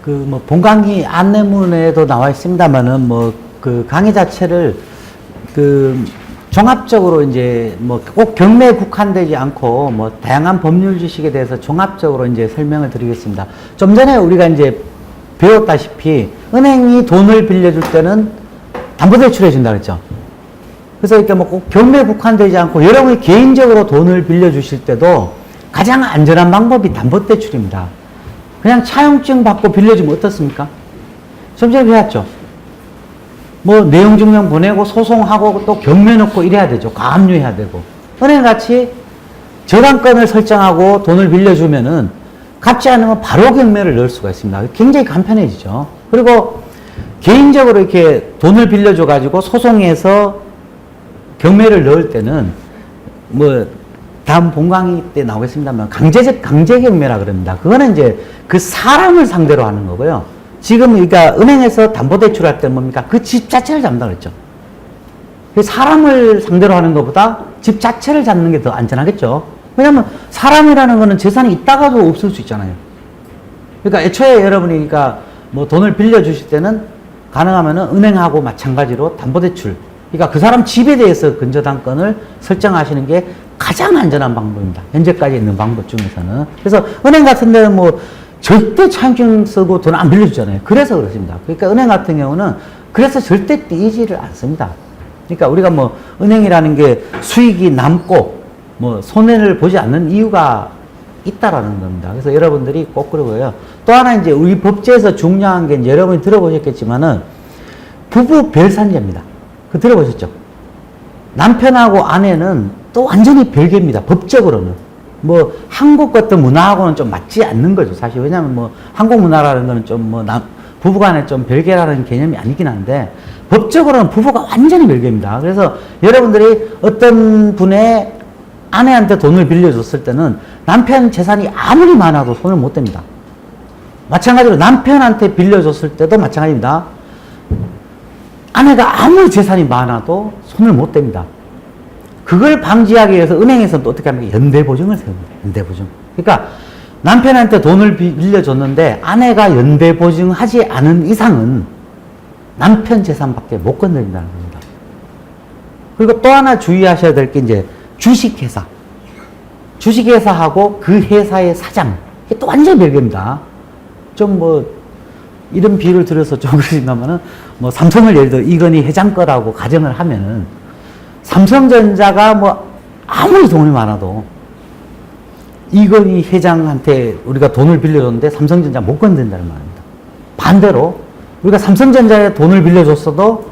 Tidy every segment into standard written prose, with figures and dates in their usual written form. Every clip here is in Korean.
뭐 본강의 안내문에도 나와 있습니다만은 뭐 그 강의 자체를 종합적으로 이제 뭐 꼭 경매에 국한되지 않고 뭐 다양한 법률 지식에 대해서 종합적으로 이제 설명을 드리겠습니다. 좀 전에 우리가 이제 배웠다시피 은행이 돈을 빌려줄 때는 담보대출해 준다 그랬죠. 그래서 이렇게 뭐 꼭 경매에 국한되지 않고 여러분이 개인적으로 돈을 빌려주실 때도 가장 안전한 방법이 담보대출입니다. 그냥 차용증 받고 빌려주면 어떻습니까? 좀 전에 배웠죠. 뭐 내용 증명 보내고 소송하고 또 경매 넣고 이래야 되죠. 가압류해야 되고. 은행같이 저당권을 설정하고 돈을 빌려주면은 갚지 않으면 바로 경매를 넣을 수가 있습니다. 굉장히 간편해지죠. 그리고 개인적으로 이렇게 돈을 빌려줘 가지고 소송해서 경매를 넣을 때는 뭐 다음 본강의 때 나오겠습니다만 강제 경매라 그럽니다. 그거는 이제 그 사람을 상대로 하는 거고요. 지금 그러니까 은행에서 담보대출할 때 뭡니까? 그 집 자체를 잡는다 그랬죠. 사람을 상대로 하는 것보다 집 자체를 잡는 게 더 안전하겠죠. 왜냐하면 사람이라는 거는 재산이 있다가도 없을 수 있잖아요. 그러니까 애초에 여러분이 그러니까 뭐 돈을 빌려주실 때는 가능하면은 은행하고 마찬가지로 담보대출, 그러니까 그 사람 집에 대해서 근저당권을 설정하시는 게 가장 안전한 방법입니다. 현재까지 있는 방법 중에서는. 그래서 은행 같은 데는 뭐 절대 차용증 쓰고 돈 안 빌려주잖아요. 그래서 그렇습니다. 그러니까 은행 같은 경우는 그래서 절대 떼이지를 않습니다. 그러니까 우리가 뭐 은행이라는 게 수익이 남고 뭐 손해를 보지 않는 이유가 있다라는 겁니다. 그래서 여러분들이 꼭 그러고요. 또 하나 이제 우리 법제에서 중요한 게 이제 여러분이 들어보셨겠지만은 부부 별산제입니다. 그 들어보셨죠? 남편하고 아내는 또 완전히 별개입니다. 법적으로는. 뭐 한국 같은 문화하고는 좀 맞지 않는 거죠. 사실 왜냐하면 뭐 한국 문화라는 거는 좀 뭐 부부간에 좀 별개라는 개념이 아니긴 한데 법적으로는 부부가 완전히 별개입니다. 그래서 여러분들이 어떤 분의 아내한테 돈을 빌려줬을 때는 남편 재산이 아무리 많아도 손을 못 댑니다. 마찬가지로 남편한테 빌려줬을 때도 마찬가지입니다. 아내가 아무리 재산이 많아도 손을 못 댑니다. 그걸 방지하기 위해서 은행에서는 또 어떻게 합니까? 연대보증을 세웁니다. 연대보증. 그러니까 남편한테 돈을 빌려줬는데 아내가 연대보증하지 않은 이상은 남편 재산밖에 못 건드린다는 겁니다. 그리고 또 하나 주의하셔야 될 게 이제 주식회사. 주식회사하고 그 회사의 사장. 이게 또 완전히 별개입니다. 좀 뭐 이런 비유를 들어서 좀 그러신다면은 뭐 삼성을 예를 들어 이건희 회장 거라고 가정을 하면은 삼성전자가 뭐 아무리 돈이 많아도 이건희 회장한테 우리가 돈을 빌려줬는데 삼성전자 못 건든다는 말입니다. 반대로 우리가 삼성전자에 돈을 빌려줬어도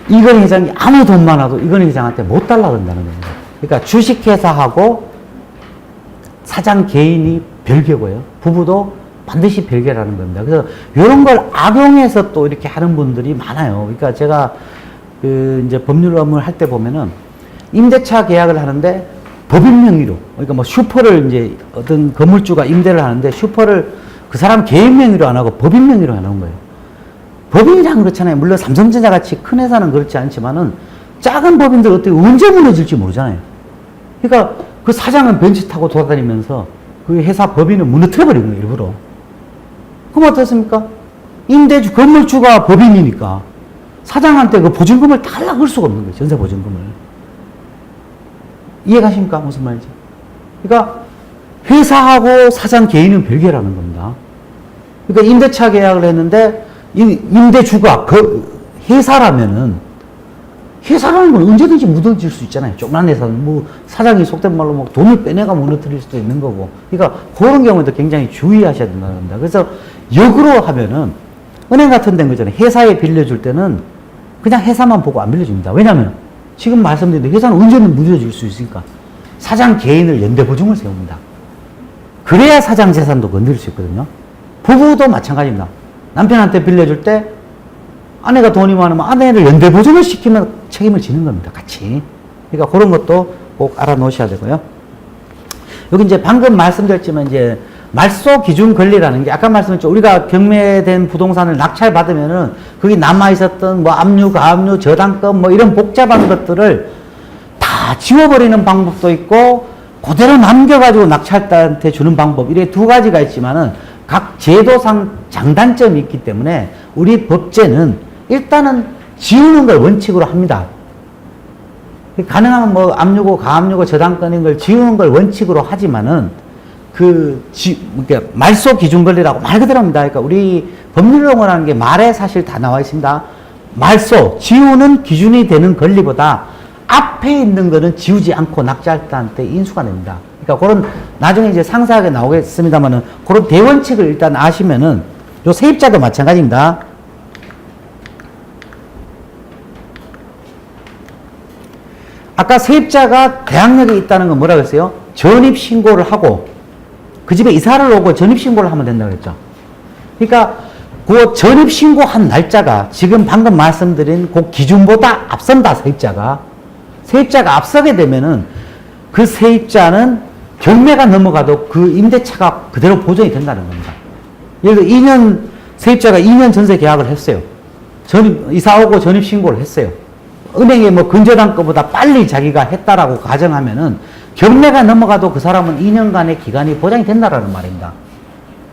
이건희 회장이 아무리 돈 많아도 이건희 회장한테 못 달라고 한다는 겁니다. 그러니까 주식회사하고 사장 개인이 별개고요. 부부도 반드시 별개라는 겁니다. 그래서 이런 걸 악용해서 또 이렇게 하는 분들이 많아요. 그러니까 제가 이제 법률 업무를 할 때 보면은 임대차 계약을 하는데 법인 명의로, 그러니까 뭐 슈퍼를 이제 어떤 건물주가 임대를 하는데 슈퍼를 그 사람 개인 명의로 안 하고 법인 명의로 해놓은 거예요. 법인이란 그렇잖아요. 물론 삼성전자 같이 큰 회사는 그렇지 않지만은 작은 법인들 어떻게 언제 무너질지 모르잖아요. 그러니까 그 사장은 벤츠 타고 돌아다니면서 그 회사 법인은 무너뜨려버리는 거예요, 일부러. 그럼 어떻습니까? 임대주, 건물주가 법인이니까 사장한테 그 보증금을 달라고 할 수가 없는 거예요. 전세 보증금을. 이해가십니까? 무슨 말인지. 그러니까 회사하고 사장 개인은 별개라는 겁니다. 그러니까 임대차 계약을 했는데 임대주가 그 회사라면은 회사라는 건 언제든지 무너질 수 있잖아요. 조그만 회사는 뭐 사장이 속된 말로 뭐 돈을 빼내가 무너뜨릴 수도 있는 거고. 그러니까 그런 경우에도 굉장히 주의하셔야 된다는 겁니다. 그래서 역으로 하면은 은행 같은 데는 그잖아요. 회사에 빌려줄 때는 그냥 회사만 보고 안 빌려줍니다. 왜냐하면 지금 말씀드린 회사는 언제든 무너질 수 있으니까 사장 개인을 연대보증을 세웁니다. 그래야 사장 재산도 건드릴 수 있거든요. 부부도 마찬가지입니다. 남편한테 빌려줄 때 아내가 돈이 많으면 아내를 연대보증을 시키면 책임을 지는 겁니다. 같이. 그러니까 그런 것도 꼭 알아놓으셔야 되고요. 여기 이제 방금 말씀드렸지만 이제 말소 기준 권리라는 게 아까 말씀드렸죠. 우리가 경매된 부동산을 낙찰받으면은 거기 남아있었던 뭐 압류, 가압류, 저당권 뭐 이런 복잡한 것들을 다 지워버리는 방법도 있고 그대로 남겨가지고 낙찰자한테 주는 방법 이렇게 두 가지가 있지만은 각 제도상 장단점이 있기 때문에 우리 법제는 일단은 지우는 걸 원칙으로 합니다. 가능하면 뭐 압류고 가압류고 저당권인 걸 지우는 걸 원칙으로 하지만은 그러니까 말소 기준 권리라고 말 그대로 합니다. 그러니까 우리 법률용어라는 게 말에 사실 다 나와 있습니다. 말소, 지우는 기준이 되는 권리보다 앞에 있는 거는 지우지 않고 낙찰자한테 인수가 됩니다. 그러니까 그런 나중에 이제 상세하게 나오겠습니다만은 그런 대원칙을 일단 아시면은 요 세입자도 마찬가지입니다. 아까 세입자가 대항력이 있다는 건 뭐라고 했어요? 전입신고를 하고 그 집에 이사를 오고 전입신고를 하면 된다고 했죠. 그러니까 그 전입신고한 날짜가 지금 방금 말씀드린 그 기준보다 앞선다, 세입자가. 세입자가 앞서게 되면은 그 세입자는 경매가 넘어가도 그 임대차가 그대로 보존이 된다는 겁니다. 예를 들어 2년, 세입자가 2년 전세 계약을 했어요. 이사 오고 전입신고를 했어요. 은행에 뭐 근저당 거보다 빨리 자기가 했다라고 가정하면은 경매가 넘어가도 그 사람은 2년간의 기간이 보장이 된다라는 말입니다.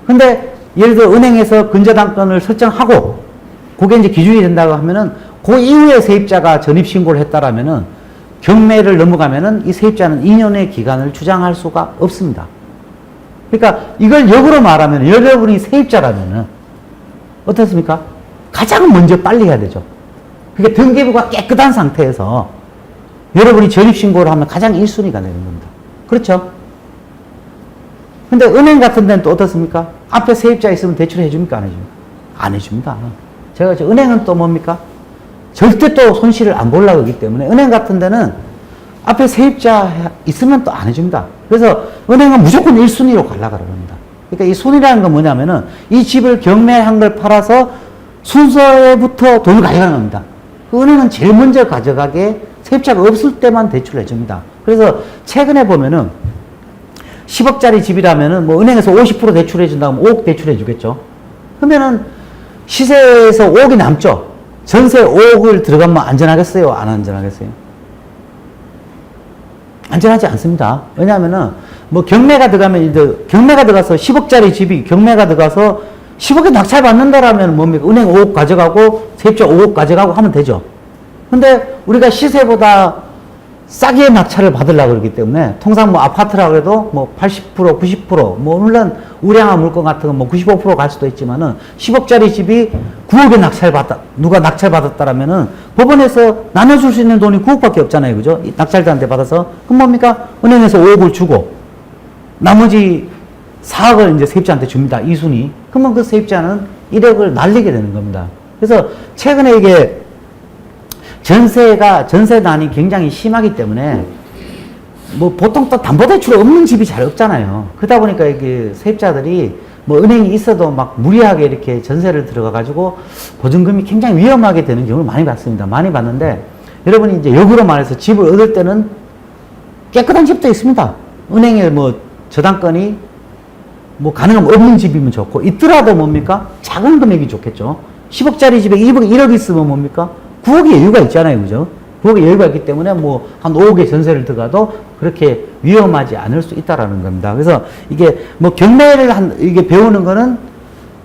근데 예를 들어 은행에서 근저당권을 설정하고 그게 이제 기준이 된다고 하면은 그 이후에 세입자가 전입신고를 했다라면은 경매를 넘어가면은 이 세입자는 2년의 기간을 주장할 수가 없습니다. 그러니까 이걸 역으로 말하면 여러분이 세입자라면은 어떻습니까? 가장 먼저 빨리 해야 되죠. 그게 등기부가 깨끗한 상태에서 여러분이 전입신고를 하면 가장 1순위가 되는 겁니다. 그렇죠? 근데 은행 같은 데는 또 어떻습니까? 앞에 세입자 있으면 대출 해줍니까? 안 해줍니까? 안 해줍니다. 제가 은행은 또 뭡니까? 절대 또 손실을 안 보려고 하기 때문에 은행 같은 데는 앞에 세입자 있으면 또 안 해줍니다. 그래서 은행은 무조건 1순위로 가려고 합니다. 그러니까 이 순위라는 건 뭐냐면은 이 집을 경매한 걸 팔아서 순서에부터 돈을 가져가는 겁니다. 그 은행은 제일 먼저 가져가게 세입자가 없을 때만 대출을 해줍니다. 그래서 최근에 보면은 10억짜리 집이라면은 뭐 은행에서 50% 대출해 준다면 5억 대출해 주겠죠. 그러면은 시세에서 5억이 남죠. 전세 5억을 들어가면 안전하겠어요? 안 안전하겠어요? 안전하지 않습니다. 왜냐하면은 뭐 경매가 들어가면 이제 경매가 들어가서 10억짜리 집이 경매가 들어가서 10억에 낙찰 받는다라면 뭡니까? 은행 5억 가져가고 세입자 5억 가져가고 하면 되죠. 근데 우리가 시세보다 싸게 낙찰을 받으려고 그러기 때문에 통상 뭐 아파트라고 해도 뭐 80%, 90%, 뭐 물론 우량한 물건 같은 건 뭐 95% 갈 수도 있지만은 10억짜리 집이 9억에 누가 낙찰 받았다라면은 법원에서 나눠줄 수 있는 돈이 9억밖에 없잖아요. 그죠? 낙찰자한테 받아서. 그럼 뭡니까? 은행에서 5억을 주고 나머지 4억을 이제 세입자한테 줍니다. 2순위. 그러면 그 세입자는 1억을 날리게 되는 겁니다. 그래서 최근에 이게 전세난이 굉장히 심하기 때문에 뭐 보통 또 담보대출 없는 집이 잘 없잖아요. 그러다 보니까 이게 세입자들이 뭐 은행이 있어도 막 무리하게 이렇게 전세를 들어가가지고 보증금이 굉장히 위험하게 되는 경우를 많이 봤습니다. 많이 봤는데 여러분이 이제 역으로 말해서 집을 얻을 때는 깨끗한 집도 있습니다. 은행에 뭐 저당권이 뭐 가능하면 없는 집이면 좋고 있더라도 뭡니까? 작은 금액이 좋겠죠. 10억짜리 집에 1억 있으면 뭡니까? 9억의 여유가 있잖아요. 그죠? 9억의 여유가 있기 때문에 뭐 한 5억의 전세를 들어가도 그렇게 위험하지 않을 수 있다라는 겁니다. 그래서 이게 뭐 경매를 이게 배우는 거는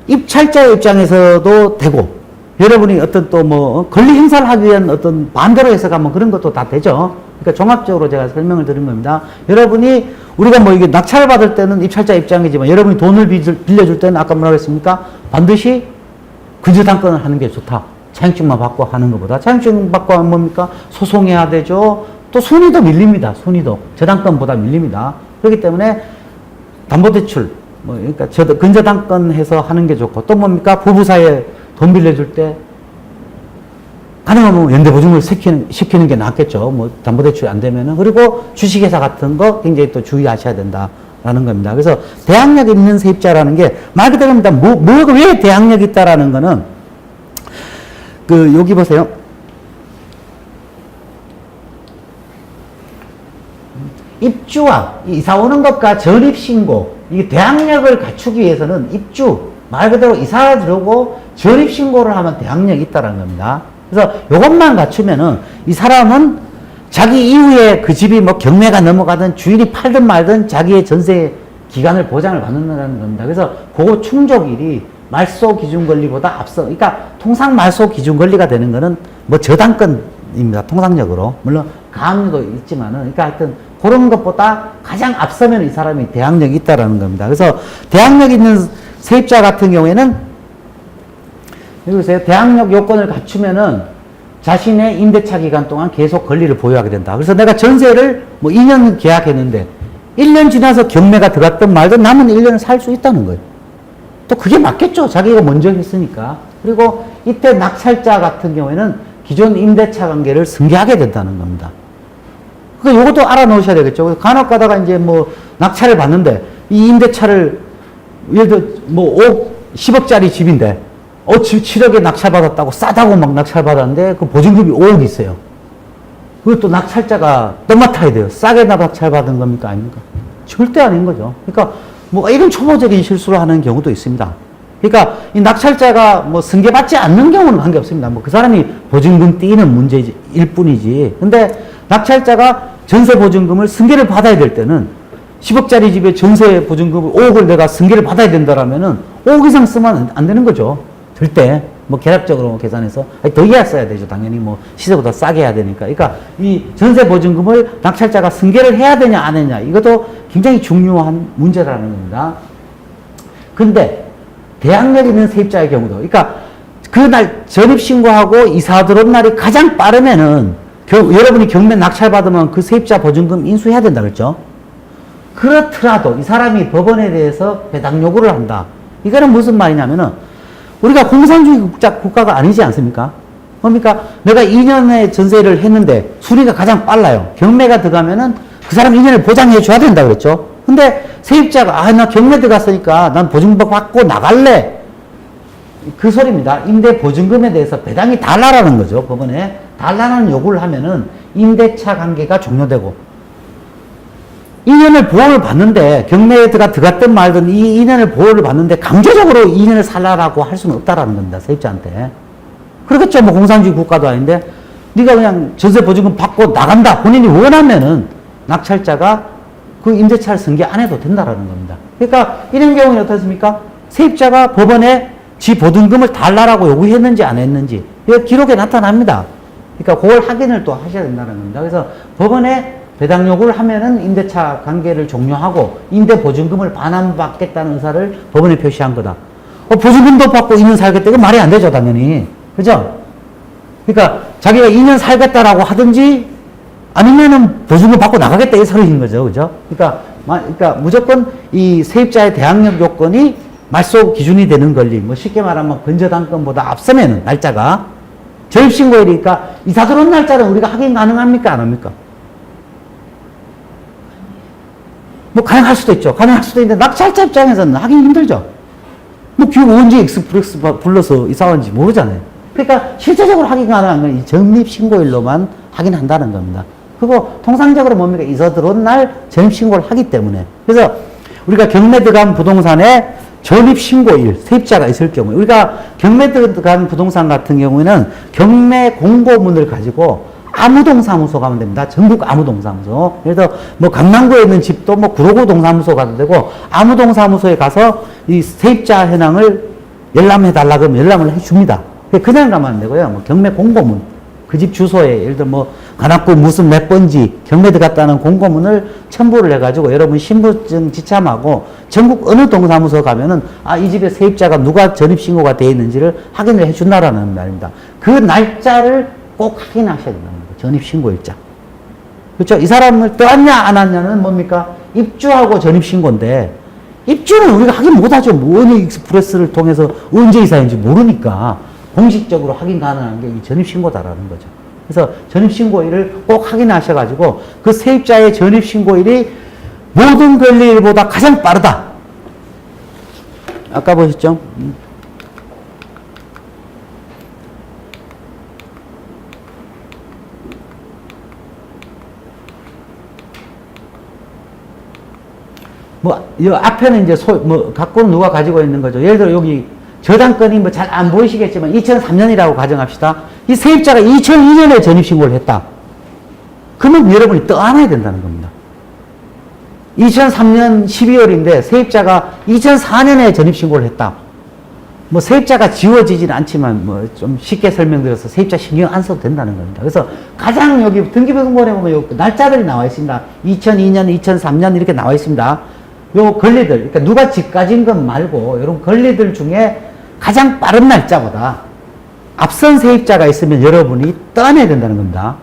입찰자의 입장에서도 되고 여러분이 어떤 또 뭐 권리 행사를 하기 위한 어떤 반대로 해석하면 그런 것도 다 되죠. 그러니까 종합적으로 제가 설명을 드린 겁니다. 여러분이 우리가 뭐 이게 낙찰을 받을 때는 입찰자 입장이지만 여러분이 돈을 빌려줄 때는 아까 뭐라고 했습니까? 반드시 근저당권을 하는 게 좋다. 차용증만 받고 하는 것보다 차용증 받고 하면 뭡니까? 소송해야 되죠. 또 순위도 밀립니다. 순위도 저당권보다 밀립니다. 그렇기 때문에 담보대출 뭐 그러니까 근저당권 해서 하는 게 좋고 또 뭡니까? 부부 사이에 돈 빌려줄 때 가능하면 연대보증을 시키는 게 낫겠죠. 뭐 담보대출이 안 되면은. 그리고 주식회사 같은 거 굉장히 또 주의하셔야 된다라는 겁니다. 그래서 대항력 있는 세입자라는 게 말 그대로입니다. 왜 대항력이 있다라는 거는 여기 보세요. 입주와 이사 오는 것과 전입신고, 이 대항력을 갖추기 위해서는 말 그대로 이사 들어오고 전입신고를 하면 대항력이 있다는 겁니다. 그래서 이것만 갖추면은 이 사람은 자기 이후에 그 집이 뭐 경매가 넘어가든 주인이 팔든 말든 자기의 전세 기간을 보장을 받는다는 겁니다. 그래서 그거 충족일이 말소 기준 권리보다 앞서, 그러니까 통상 말소 기준 권리가 되는 거는 뭐 저당권입니다. 통상적으로. 물론 가압류도 있지만은, 그러니까 하여튼 그런 것보다 가장 앞서면 이 사람이 대항력이 있다라는 겁니다. 그래서 대항력 있는 세입자 같은 경우에는, 여기 보세요. 대항력 요건을 갖추면은 자신의 임대차 기간 동안 계속 권리를 보유하게 된다. 그래서 내가 전세를 뭐 2년 계약했는데 1년 지나서 경매가 들어갔든 말든 남은 1년을 살 수 있다는 거예요. 또 그게 맞겠죠. 자기가 먼저 했으니까. 그리고 이때 낙찰자 같은 경우에는 기존 임대차 관계를 승계하게 된다는 겁니다. 그러니까 이것도 알아놓으셔야 되겠죠. 간혹 가다가 이제 뭐 낙찰을 받는데 이 임대차를 예를 들어 뭐 10억짜리 집인데 집 7억에 낙찰받았다고 싸다고 막 낙찰받았는데 그 보증금이 5억 있어요. 그것도 낙찰자가 떠맡아야 돼요. 싸게 낙찰받은 겁니까? 아닙니까? 절대 아닌 거죠. 그러니까 뭐 이런 초보적인 실수를 하는 경우도 있습니다. 그러니까 이 낙찰자가 뭐 승계받지 않는 경우는 관계없습니다. 뭐 그 사람이 보증금 띄는 문제일 뿐이지. 근데 낙찰자가 전세 보증금을 승계를 받아야 될 때는 10억짜리 집에 전세 보증금을 5억을 내가 승계를 받아야 된다라면은 5억 이상 쓰면 안 되는 거죠. 절대. 뭐 계략적으로 계산해서 더 이하 써야 되죠. 당연히 뭐 시세보다 싸게 해야 되니까. 그러니까 이 전세 보증금을 낙찰자가 승계를 해야 되냐 안 해냐 이것도 굉장히 중요한 문제라는 겁니다. 근데 대항력 있는 세입자의 경우도, 그러니까 그날 전입신고하고 이사 들어온 날이 가장 빠르면은 여러분이 경매 낙찰받으면 그 세입자 보증금 인수해야 된다 그랬죠. 그렇더라도 이 사람이 법원에 대해서 배당 요구를 한다. 이거는 무슨 말이냐면은 우리가 공산주의 국가가 아니지 않습니까? 그러니까 내가 2년의 전세를 했는데 수리가 가장 빨라요. 경매가 들어가면은 그 사람 2년을 보장해 줘야 된다 그랬죠. 근데 세입자가 나 경매 들어갔으니까 난 보증금 받고 나갈래. 그 소리입니다. 임대 보증금에 대해서 배당이 달라라는 거죠. 법원에 달라는 요구를 하면은 임대차 관계가 종료되고 2년을 보호를 받는데 경매에 들어갔든 말든 이 2년을 보호를 받는데 강제적으로 2년을 살라라고 할 수는 없다라는 겁니다. 세입자한테. 그렇겠죠. 뭐 공산주의 국가도 아닌데 네가 그냥 전세 보증금 받고 나간다. 본인이 원하면은 낙찰자가 그 임대차를 승계 안 해도 된다라는 겁니다. 그러니까 이런 경우는 어떻습니까? 세입자가 법원에 지 보증금을 달라라고 요구했는지 안 했는지 이 기록에 나타납니다. 그러니까 그걸 확인을 또 하셔야 된다는 겁니다. 그래서 법원에 배당 요구를 하면은 임대차 관계를 종료하고 임대 보증금을 반환받겠다는 의사를 법원에 표시한 거다. 보증금도 받고 2년 살겠다. 이거 말이 안 되죠, 당연히. 그죠? 그러니까 자기가 2년 살겠다라고 하든지 아니면은 보증금 받고 나가겠다 이 소리인 거죠. 그죠? 그러니까 무조건 이 세입자의 대항력 요건이 말소 기준이 되는 권리, 뭐 쉽게 말하면 근저당권보다 앞서면은 날짜가 전입신고일이니까 이사 들어온 날짜는 우리가 확인 가능합니까? 안 합니까? 뭐 가능할 수도 있죠. 가능할 수도 있는데 낙찰자 입장에서는 하기 힘들죠. 뭐 기업 언제 익스프레스 불러서 이사 왔는지 모르잖아요. 그러니까 실제적으로 확인 가능한 건 이 전입신고일로만 확인한다는 겁니다. 그리고 통상적으로 뭡니까? 이사 들어온 날 전입신고를 하기 때문에. 그래서 우리가 경매 들어간 부동산에 전입신고일, 세입자가 있을 경우에 우리가 경매 들어간 부동산 같은 경우에는 경매 공고문을 가지고 아무동사무소 가면 됩니다. 전국 아무동사무소. 그래서 뭐 강남구에 있는 집도 뭐 구로구 동사무소 가도 되고 아무동사무소에 가서 이 세입자 현황을 열람해 달라 그러면 열람을 해 줍니다. 그냥 가면 안 되고요. 뭐 경매 공고문. 그 집 주소에 예를 들어 뭐 관악구 무슨 몇 번지 경매 들어갔다는 공고문을 첨부를 해가지고 여러분 신분증 지참하고 전국 어느 동사무소 가면은 이 집에 세입자가 누가 전입신고가 되어 있는지를 확인을 해 준다라는 말입니다. 그 날짜를 꼭 확인하셔야 된다는 거예요. 전입신고일자. 그렇죠? 이 사람을 떠왔냐 안 왔냐는 뭡니까? 입주하고 전입신고인데 입주는 우리가 확인 못하죠. 뭐 어느 익스프레스를 통해서 언제 이사했는지 모르니까 공식적으로 확인 가능한 게 이 전입신고다라는 거죠. 그래서 전입신고일을 꼭 확인하셔가지고 그 세입자의 전입신고일이 모든 권리일보다 가장 빠르다. 아까 보셨죠? 이 앞에는 이제 갖고는 누가 가지고 있는 거죠. 예를 들어 여기 저당권이 뭐 잘 안 보이시겠지만 2003년이라고 가정합시다. 이 세입자가 2002년에 전입신고를 했다. 그러면 여러분이 떠안아야 된다는 겁니다. 2003년 12월인데 세입자가 2004년에 전입신고를 했다. 뭐 세입자가 지워지지는 않지만 뭐 좀 쉽게 설명드려서 세입자 신경 안 써도 된다는 겁니다. 그래서 가장 여기 등기부등본에 보면 요 날짜들이 나와 있습니다. 2002년, 2003년 이렇게 나와 있습니다. 요 권리들, 그러니까 누가 집 가진 것 말고 이런 권리들 중에 가장 빠른 날짜보다 앞선 세입자가 있으면 여러분이 떠내야 된다는 겁니다.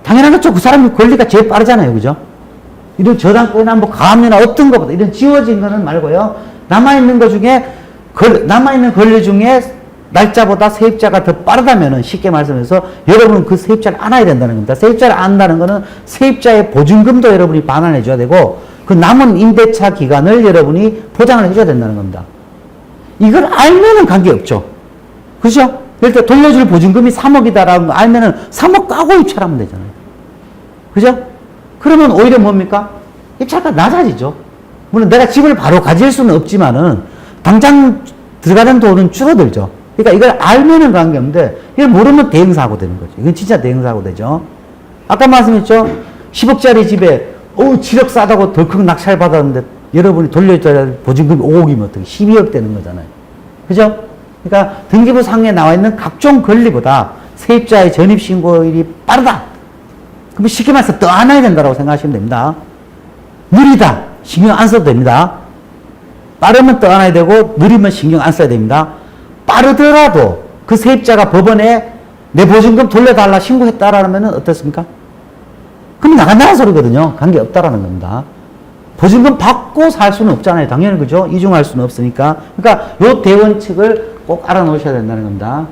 당연한 거죠. 그 사람이 권리가 제일 빠르잖아요. 그죠? 이런 저당권이나 뭐 가압류나 어떤 것보다 이런 지워진 거는 말고요. 남아있는 것 중에 남아있는 권리 중에 날짜보다 세입자가 더 빠르다면은 쉽게 말씀해서 여러분은 그 세입자를 안아야 된다는 겁니다. 세입자를 안다는 거는 세입자의 보증금도 여러분이 반환해 줘야 되고 그 남은 임대차 기간을 여러분이 보장을 해줘야 된다는 겁니다. 이걸 알면은 관계없죠. 그죠? 예를 들어 돌려줄 보증금이 3억이다라는 거 알면은 3억 까고 입찰하면 되잖아요. 그죠? 그러면 오히려 뭡니까? 입찰가 낮아지죠. 물론 내가 집을 바로 가질 수는 없지만은 당장 들어가는 돈은 줄어들죠. 그러니까 이걸 알면은 관계없는데 이걸 모르면 대응사고 되는 거죠. 이건 진짜 대응사고 되죠. 아까 말씀했죠. 10억짜리 집에 7억 싸다고 덜컥 낙찰 받았는데 여러분이 돌려줘야 할 보증금이 5억이면 어떻게 12억 되는 거잖아요. 그죠? 그러니까 등기부 상에 나와 있는 각종 권리보다 세입자의 전입신고일이 빠르다. 그럼 쉽게 말해서 떠안아야 된다고 생각하시면 됩니다. 느리다. 신경 안 써도 됩니다. 빠르면 떠안아야 되고 느리면 신경 안 써야 됩니다. 빠르더라도 그 세입자가 법원에 내 보증금 돌려달라 신고했다라면 어떻습니까? 그럼 나간다는 소리거든요. 관계없다라는 겁니다. 보증금 받고 살 수는 없잖아요. 당연히 그죠? 이중할 수는 없으니까. 그러니까 요 대원칙을 꼭 알아놓으셔야 된다는 겁니다.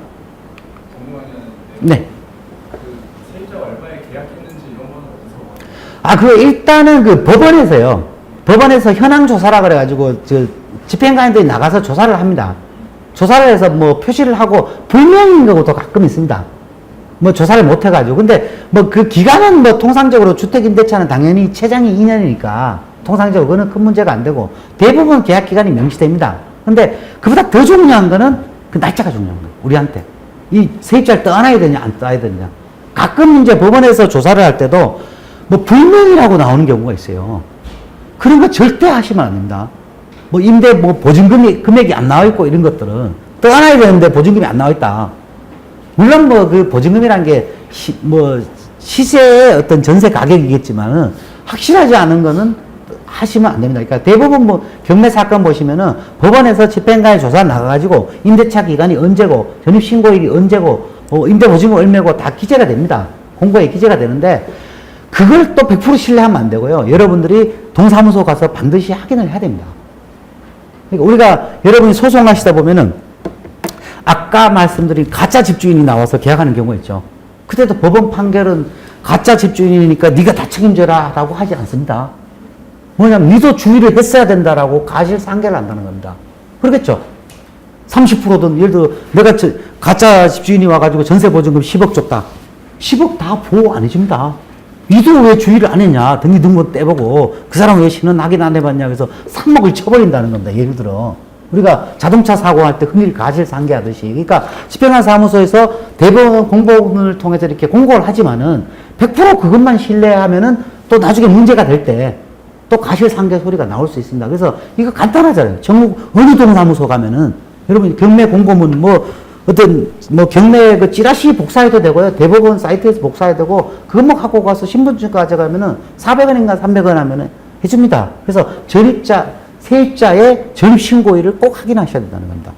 네. 그 세입자가 얼마에 계약했는지 이런 거는 어디서? 아, 그 일단은 그 법원에서요. 법원에서 현황 조사라 그래가지고 저 집행관들이 나가서 조사를 합니다. 조사를 해서 뭐 표시를 하고 불명인 경우도 가끔 있습니다. 뭐 조사를 못 해가지고. 근데 뭐 그 기간은 뭐 통상적으로 주택임대차는 당연히 최장이 2년이니까 통상적으로 그거는 큰 문제가 안 되고 대부분 계약 기간이 명시됩니다. 근데 그보다 더 중요한 거는 그 날짜가 중요한 거예요. 우리한테. 이 세입자를 떠나야 되냐 안 떠나야 되냐. 가끔 이제 법원에서 조사를 할 때도 뭐 불명이라고 나오는 경우가 있어요. 그런 거 절대 하시면 안 됩니다. 뭐 임대 뭐 보증금이 금액이 안 나와 있고 이런 것들은 떠나야 되는데 보증금이 안 나와 있다. 물론 뭐 그 보증금이란 게 뭐 시세의 어떤 전세 가격이겠지만은 확실하지 않은 거는 하시면 안 됩니다. 그러니까 대부분 뭐 경매 사건 보시면은 법원에서 집행관이 조사 나가가지고 임대차 기간이 언제고 전입신고일이 언제고 임대 보증금 얼마고 다 기재가 됩니다. 공고에 기재가 되는데 그걸 또 100% 신뢰하면 안 되고요. 여러분들이 동사무소 가서 반드시 확인을 해야 됩니다. 그러니까 우리가 여러분이 소송하시다 보면은 아까 말씀드린 가짜 집주인이 나와서 계약하는 경우가 있죠. 그때도 법원 판결은 가짜 집주인이니까 네가 다 책임져라 라고 하지 않습니다. 뭐냐면 니도 주의를 했어야 된다라고 가실상계를 한다는 겁니다. 그렇겠죠? 30%든 예를 들어 내가 가짜 집주인이 와가지고 전세보증금 10억 줬다. 10억 다 보호 안 해줍니다. 니도 왜 주의를 안 했냐. 등기등본 떼보고 그 사람 왜 신원 확인 안 해봤냐. 그래서 3억을 쳐버린다는 겁니다. 예를 들어. 우리가 자동차 사고할 때 흔히 가실상계하듯이. 그러니까 집행관 사무소에서 대법원 공보원을 통해서 이렇게 공고를 하지만은 100% 그것만 신뢰하면은 또 나중에 문제가 될 때 또 가실상계 소리가 나올 수 있습니다. 그래서 이거 간단하잖아요. 전국 어느 동사무소 가면은 여러분 경매 공고문 뭐 어떤 뭐 경매 그 찌라시 복사해도 되고요. 대법원 사이트에서 복사해도 되고 그것만 갖고 가서 신분증 가져가면은 400원인가 300원 하면은 해줍니다. 그래서 세입자의 전입신고일을 꼭 확인하셔야 된다는 겁니다.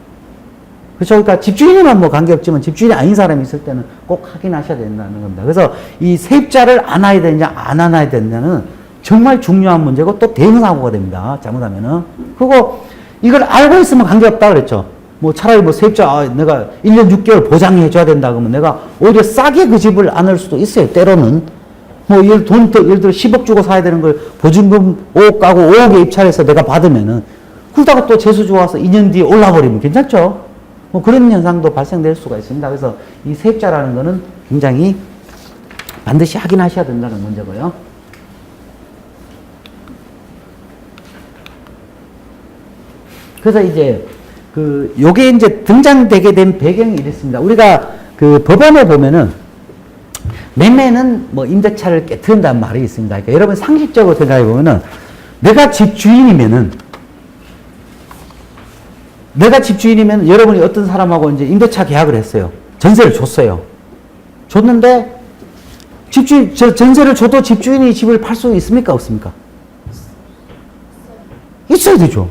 그렇죠? 그러니까 집주인이면 뭐 관계없지만 집주인이 아닌 사람이 있을 때는 꼭 확인하셔야 된다는 겁니다. 그래서 이 세입자를 안아야 되느냐 안 안아야 되느냐는 정말 중요한 문제고 또 대응사고가 됩니다. 잘못하면은. 그리고 이걸 알고 있으면 관계없다 그랬죠. 뭐 차라리 뭐 세입자 내가 1년 6개월 보장해 줘야 된다 그러면 내가 오히려 싸게 그 집을 안을 수도 있어요. 때로는. 뭐 예를 들어 10억 주고 사야 되는 걸 보증금 5억 까고 5억에 입찰해서 내가 받으면은 그러다가 또 재수주 와서 2년 뒤에 올라버리면 괜찮죠? 뭐 그런 현상도 발생될 수가 있습니다. 그래서 이 세입자라는 거는 굉장히 반드시 확인하셔야 된다는 문제고요. 그래서 이제 요게 이제 등장되게 된 배경이 이렇습니다. 우리가 그 법원에 보면은 매매는 뭐 임대차를 깨트린다는 말이 있습니다. 그러니까 여러분 상식적으로 생각해 보면은 내가 집 주인이면은 내가 집주인이면 여러분이 어떤 사람하고 이제 임대차 계약을 했어요. 전세를 줬어요. 줬는데 전세를 줘도 집주인이 집을 팔 수 있습니까? 없습니까? 있어야 되죠.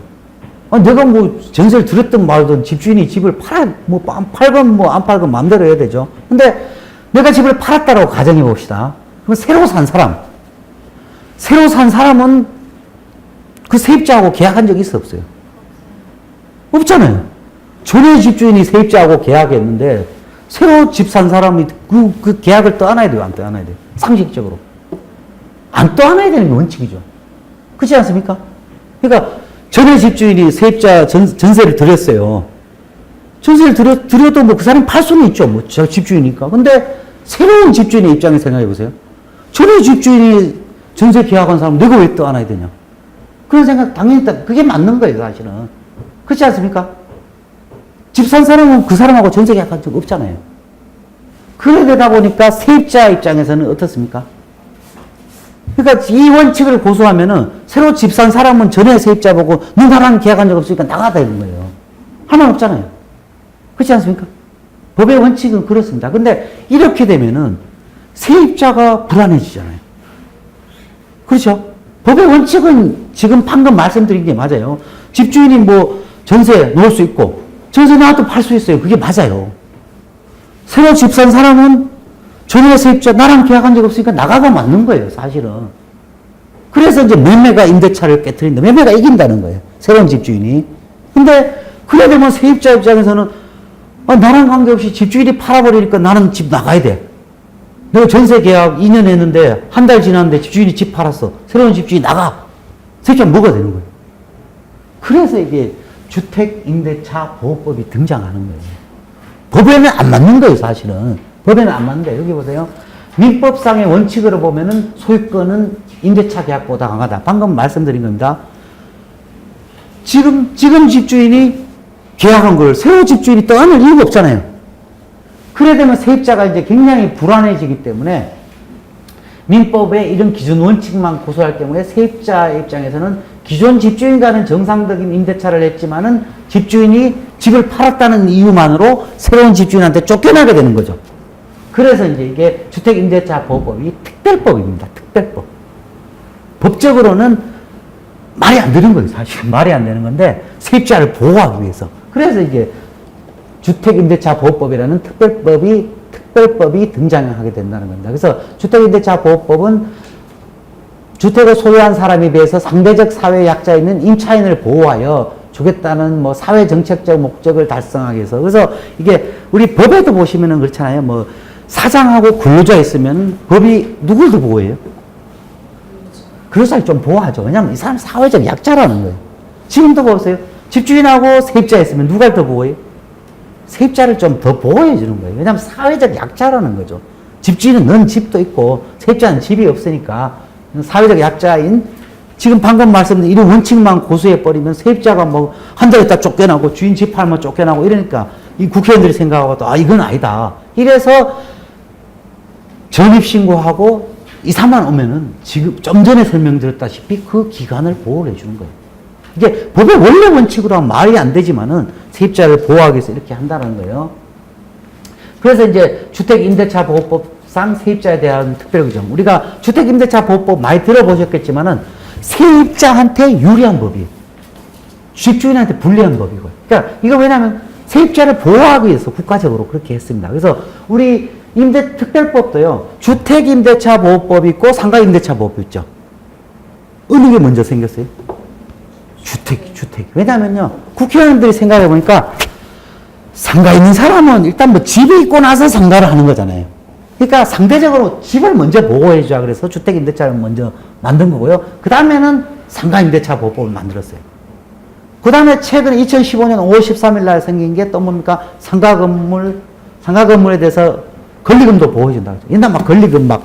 내가 뭐 전세를 드렸든 말든 집주인이 집을 팔건 뭐 안 팔건 마음대로 해야 되죠. 근데 내가 집을 팔았다라고 가정해 봅시다. 그럼 새로 산 사람은 그 세입자하고 계약한 적이 있어 없어요? 없잖아요. 전에 집주인이 세입자하고 계약했는데 새로 집 산 사람이 그 계약을 떠안아야 돼요? 안 떠안아야 돼요? 상식적으로. 안 떠안아야 되는 게 원칙이죠. 그렇지 않습니까? 그러니까 전에 집주인이 세입자 전세를 드렸어요. 전세를 드려도 뭐 그 사람이 팔 수는 있죠. 뭐 집주인이니까. 근데 새로운 집주인의 입장에 생각해 보세요. 전에 집주인이 전세 계약한 사람 내가 왜 떠안아야 되냐? 그런 생각 당연히 그게 맞는 거예요, 사실은. 그렇지 않습니까? 집 산 사람은 그 사람하고 전세 계약한 적 없잖아요. 그래 되다 보니까 세입자 입장에서는 어떻습니까? 그러니까 이 원칙을 고수하면은 새로 집 산 사람은 전에 세입자 보고 너 나랑 계약한 적 없으니까 나가야 되는 거예요. 할 말 없잖아요. 그렇지 않습니까? 법의 원칙은 그렇습니다. 근데 이렇게 되면은 세입자가 불안해지잖아요. 그렇죠? 법의 원칙은 지금 방금 말씀드린 게 맞아요. 집주인이 뭐 전세 놓을 수 있고 전세 나와도 팔 수 있어요. 그게 맞아요. 새로 집 산 사람은 전에 세입자 나랑 계약한 적 없으니까 나가가 맞는 거예요. 사실은. 그래서 이제 매매가 임대차를 깨트린다. 매매가 이긴다는 거예요. 새로운 집주인이. 근데 그래 되면 세입자 입장에서는 나랑 관계없이 집주인이 팔아버리니까 나는 집 나가야 돼. 내가 전세 계약 2년 했는데 한 달 지났는데 집주인이 집 팔았어. 새로운 집주인이 나가. 세입자 뭐가 되는 거예요? 그래서 이게 주택임대차보호법이 등장하는 거예요. 법에는 안 맞는 거예요, 사실은. 법에는 안 맞는데, 여기 보세요. 민법상의 원칙으로 보면은 소유권은 임대차 계약보다 강하다. 방금 말씀드린 겁니다. 지금 집주인이 계약한 걸 새로 집주인이 떠안을 이유가 없잖아요. 그래 되면 세입자가 이제 굉장히 불안해지기 때문에 민법에 이런 기준 원칙만 고수할 경우에 세입자 입장에서는 기존 집주인과는 정상적인 임대차를 했지만은 집주인이 집을 팔았다는 이유만으로 새로운 집주인한테 쫓겨나게 되는 거죠. 그래서 이제 이게 주택임대차보호법이 특별법입니다. 특별법. 법적으로는 말이 안 되는 거예요. 사실 말이 안 되는 건데 세입자를 보호하기 위해서. 그래서 이게 주택임대차보호법이라는 특별법이 등장하게 된다는 겁니다. 그래서 주택임대차보호법은 주택을 소유한 사람에 비해서 상대적 사회 약자 있는 임차인을 보호하여 주겠다는 뭐 사회 정책적 목적을 달성하기 위해서. 그래서 이게 우리 법에도 보시면은 그렇잖아요. 뭐 사장하고 근로자 있으면 법이 누굴 더 보호해요? 근로자를 좀 보호하죠. 왜냐면 이 사람 사회적 약자라는 거예요. 지금도 보세요. 집주인하고 세입자 있으면 누가 더 보호해요? 세입자를 좀 더 보호해 주는 거예요. 왜냐면 사회적 약자라는 거죠. 집주인은 넌 집도 있고 세입자는 집이 없으니까 사회적 약자인 지금 방금 말씀드린 이런 원칙만 고수해버리면 세입자가 뭐 한 달 있다 쫓겨나고 주인 집 팔면 쫓겨나고 이러니까 이 국회의원들이 생각하고 이건 아니다. 이래서 전입신고하고 2, 3만 오면은 지금 좀 전에 설명드렸다시피 그 기간을 보호를 해주는 거예요. 이게 법의 원래 원칙으로 하면 말이 안 되지만은 세입자를 보호하기 위해서 이렇게 한다는 거예요. 그래서 이제 주택임대차보호법상 세입자에 대한 특별규정. 우리가 주택임대차보호법 많이 들어보셨겠지만은 세입자한테 유리한 법이에요. 집주인한테 불리한 법이고요. 그러니까 이거 왜냐하면 세입자를 보호하기 위해서 국가적으로 그렇게 했습니다. 그래서 우리 특별법도요. 주택임대차보호법이 있고 상가임대차보호법 있죠. 어느 게 먼저 생겼어요? 주택. 왜냐면요. 국회의원들이 생각해 보니까 상가 있는 사람은 일단 뭐 집이 있고 나서 상가를 하는 거잖아요. 그러니까 상대적으로 집을 먼저 보호해줘야 그래서 주택임대차를 먼저 만든 거고요. 그 다음에는 상가임대차보호법을 만들었어요. 그 다음에 최근에 2015년 5월 13일 날 생긴 게 또 뭡니까? 상가건물에 대해서 권리금도 보호해준다. 옛날 막 권리금 막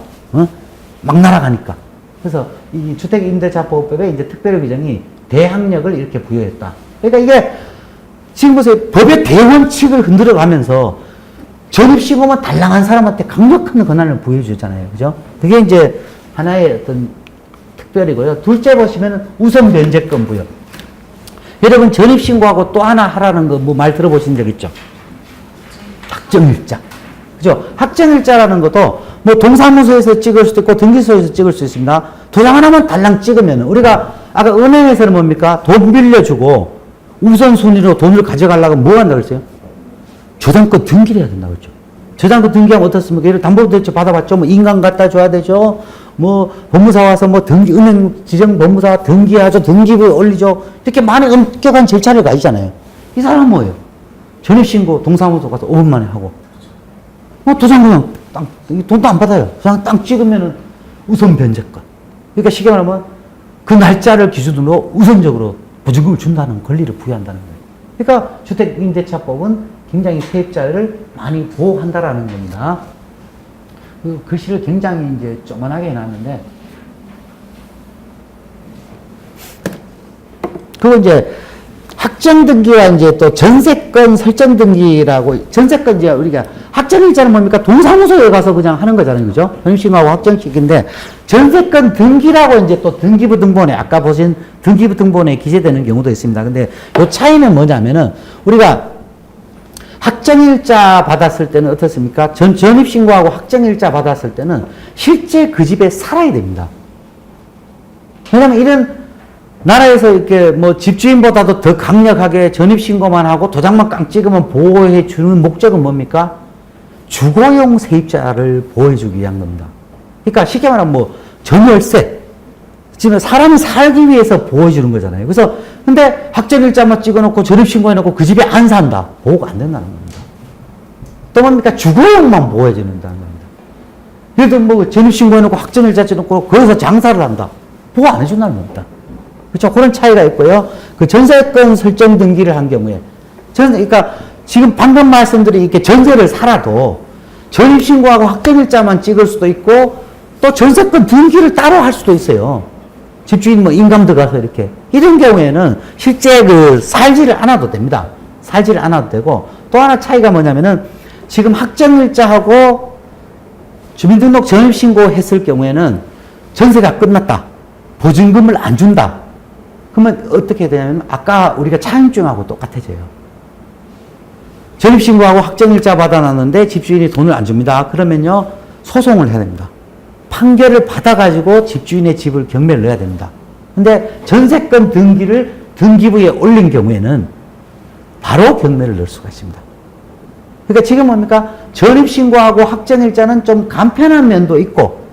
날아가니까. 그래서 이 주택임대차보호법에 이제 특별 규정이 대항력을 이렇게 부여했다. 그러니까 이게 지금 보세요. 법의 대원칙을 흔들어 가면서 전입신고만 달랑한 사람한테 강력한 권한을 부여주잖아요. 그죠? 그게 이제 하나의 어떤 특별이고요. 둘째 보시면 우선 면제권 부여. 여러분 전입신고하고 또 하나 하라는 거 뭐 말 들어보신 적 있죠? 확정일자. 그죠? 확정일자라는 것도 뭐 동사무소에서 찍을 수도 있고 등기소에서 찍을 수 있습니다. 도장 하나만 달랑 찍으면 우리가 아까 은행에서는 뭡니까? 돈 빌려주고 우선순위로 돈을 가져가려고 뭐 한다고 그랬어요? 저당권 등기를 해야 된다고 그랬죠. 저당권 등기하면 어떻습니까? 예를 담보대출 받아봤죠? 뭐 인감 갖다 줘야 되죠? 뭐 법무사 와서 뭐 등기, 은행 지정 법무사 등기하죠? 등기부 올리죠? 이렇게 많은 엄격한 절차를 가지잖아요. 이 사람은 뭐예요? 전입신고 동사무소 가서 5분 만에 하고 도장 그냥 땅, 돈도 안 받아요. 그냥 땅 찍으면은 우선 변제권. 그러니까 쉽게 말하면 그 날짜를 기준으로 우선적으로 보증금을 준다는 권리를 부여한다는 거예요. 그러니까 주택임대차법은 굉장히 세입자를 많이 보호한다라는 겁니다. 그 글씨를 굉장히 이제 조만하게 해놨는데, 그거 이제 확정등기와 이제 또 전세권 설정등기라고, 전세권 이제 우리가 확정일자는 뭡니까? 동사무소에 가서 그냥 하는 거잖아요. 그죠? 전입신고하고 확정식인데, 전세권 등기라고 이제 또 등기부 등본에, 아까 보신 등기부 등본에 기재되는 경우도 있습니다. 근데 요 차이는 뭐냐면은, 우리가 확정일자 받았을 때는 어떻습니까? 전입신고하고 확정일자 받았을 때는 실제 그 집에 살아야 됩니다. 왜냐면 이런 나라에서 이렇게 뭐 집주인보다도 더 강력하게 전입신고만 하고 도장만 깡 찍으면 보호해 주는 목적은 뭡니까? 주거용 세입자를 보호해 주기 위한 겁니다. 그러니까 쉽게 말하면 뭐 전월세. 지금 사람이 살기 위해서 보호해 주는 거잖아요. 그래서 근데 확정일자만 찍어놓고 전입신고해 놓고 그 집에 안 산다. 보호가 안 된다는 겁니다. 또 뭡니까? 주거용만 보호해 주는다는 겁니다. 예를 들면 뭐 전입신고해 놓고 확정일자 찍어놓고 거기서 장사를 한다. 보호 안 해준다는 겁니다. 그렇죠? 그런 차이가 있고요. 그 전세권 설정 등기를 한 경우에 그러니까 지금 방금 말씀드린 이렇게 전세를 살아도 전입신고하고 확정일자만 찍을 수도 있고 또 전세권 등기를 따로 할 수도 있어요. 집주인 뭐 인감 들어가서 이렇게. 이런 경우에는 실제 그 살지를 않아도 됩니다. 살지를 않아도 되고 또 하나 차이가 뭐냐면은 지금 확정일자하고 주민등록 전입신고 했을 경우에는 전세가 끝났다. 보증금을 안 준다. 그러면 어떻게 되냐면 아까 우리가 차임증하고 똑같아져요. 전입신고하고 확정일자 받아놨는데 집주인이 돈을 안 줍니다. 그러면요 소송을 해야 됩니다. 판결을 받아가지고 집주인의 집을 경매를 넣어야 됩니다. 근데 전세권 등기를 등기부에 올린 경우에는 바로 경매를 넣을 수가 있습니다. 그러니까 지금 뭡니까? 전입신고하고 확정일자는 좀 간편한 면도 있고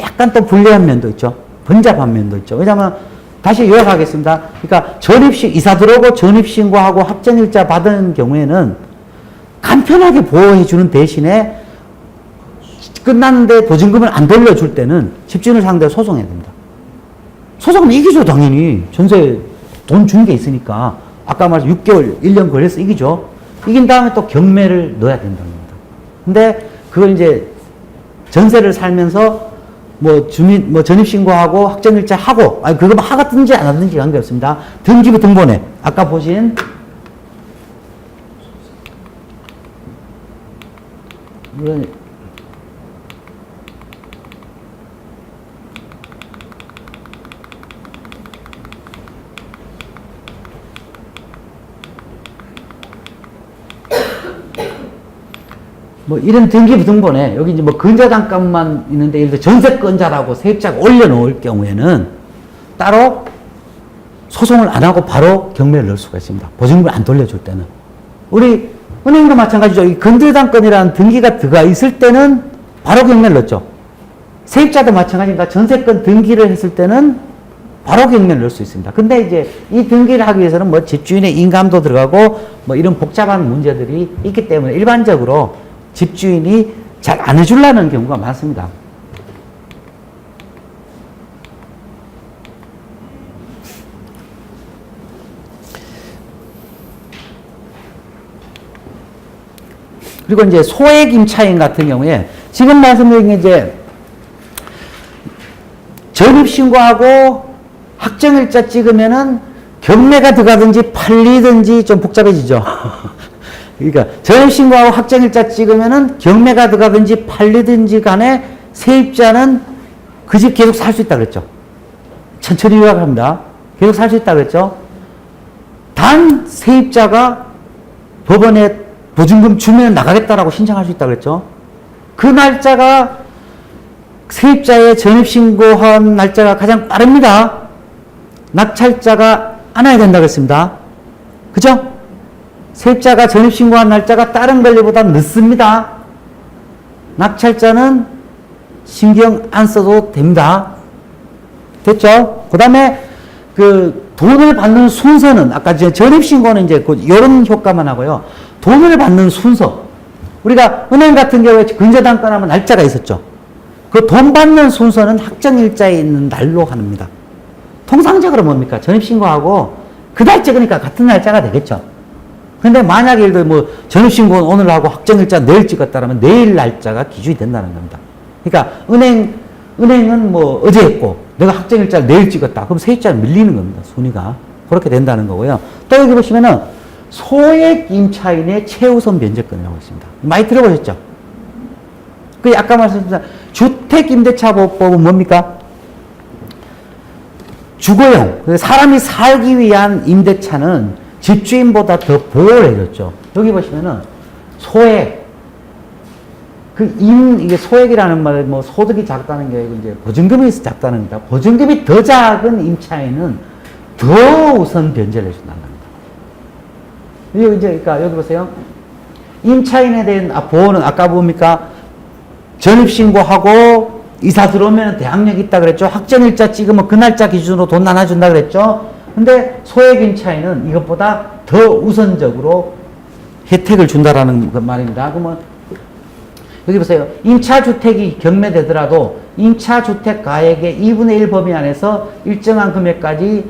약간 또 불리한 면도 있죠. 번잡한 면도 있죠. 왜냐하면 다시 요약하겠습니다. 그러니까 이사 들어오고 전입신고하고 확정일자 받은 경우에는 간편하게 보호해주는 대신에 끝났는데 보증금을 안 돌려줄 때는 집주인을 상대로 소송해야 됩니다. 소송은 이기죠, 당연히. 전세 돈 준 게 있으니까. 아까 말한 6개월, 1년 걸려서 이기죠. 이긴 다음에 또 경매를 넣어야 된다는 겁니다. 근데 그걸 이제 전세를 살면서 뭐 전입신고하고 확정일자 하고, 아니, 그거 하든지 안 하든지 관계없습니다. 등기부 등본에, 아까 보신, 뭐 이런 등기부 등본에 여기 이제 뭐 근저당값만 있는데 예를 들어 전세권자라고 세입자가 올려놓을 경우에는 따로 소송을 안 하고 바로 경매를 넣을 수가 있습니다. 보증금을 안 돌려줄 때는. 우리 은행도 마찬가지죠. 이 근저당권이라는 등기가 들어가 있을 때는 바로 경매를 넣었죠. 세입자도 마찬가지입니다. 전세권 등기를 했을 때는 바로 경매를 넣을 수 있습니다. 근데 이제 이 등기를 하기 위해서는 뭐 집주인의 인감도 들어가고 뭐 이런 복잡한 문제들이 있기 때문에 일반적으로 집주인이 잘 안 해주려는 경우가 많습니다. 그리고 이제 소액 임차인 같은 경우에 지금 말씀드린 게 이제 전입신고하고 확정일자 찍으면은 경매가 들어가든지 팔리든지 좀 복잡해지죠. 그러니까 전입신고하고 확정일자 찍으면은 경매가 들어가든지 팔리든지 간에 세입자는 그 집 계속 살 수 있다 그랬죠. 천천히 요약합니다. 계속 살 수 있다 그랬죠. 단 세입자가 법원에 보증금 주면 나가겠다라고 신청할 수 있다고 그랬죠. 그 날짜가 세입자의 전입신고한 날짜가 가장 빠릅니다. 낙찰자가 안아야 된다고 했습니다. 그죠? 세입자가 전입신고한 날짜가 다른 권리보다 늦습니다. 낙찰자는 신경 안 써도 됩니다. 됐죠? 그 다음에 그 돈을 받는 순서는 아까 이제 전입신고는 이제 이런 효과만 하고요. 돈을 받는 순서. 우리가 은행 같은 경우에 근저당권하면 날짜가 있었죠. 그 돈 받는 순서는 확정일자에 있는 날로 합니다. 통상적으로 뭡니까? 전입신고하고 그 날짜 그러니까 같은 날짜가 되겠죠. 근데 만약에 예를 들어 뭐 전입신고는 오늘 하고 확정일자 내일 찍었다라면 내일 날짜가 기준이 된다는 겁니다. 그러니까 은행은 뭐 어제 했고 내가 확정일자를 내일 찍었다. 그럼 세입자는 밀리는 겁니다. 순위가. 그렇게 된다는 거고요. 또 여기 보시면은 소액 임차인의 최우선 변제권이라고 있습니다. 많이 들어보셨죠? 그 아까 말씀드린 주택임대차보호법은 뭡니까? 주거용, 사람이 살기 위한 임대차는 집주인보다 더 보호를 해줬죠. 여기 보시면은 소액, 이게 소액이라는 말은 뭐 소득이 작다는 게 아니고 이제 보증금이 작다는 겁니다. 보증금이 더 작은 임차인은 더 우선 변제를 해준다는 겁니다. 여기 이제, 그러니까 여기 보세요. 임차인에 대한 보호는 아까 뭡니까? 전입신고하고 이사 들어오면 대항력이 있다 그랬죠. 확정일자 찍으면 그 날짜 기준으로 돈 나눠준다 그랬죠. 근데 소액 임차인은 이것보다 더 우선적으로 혜택을 준다라는 말입니다. 그러면 여기 보세요. 임차주택이 경매되더라도 임차주택 가액의 2분의 1 범위 안에서 일정한 금액까지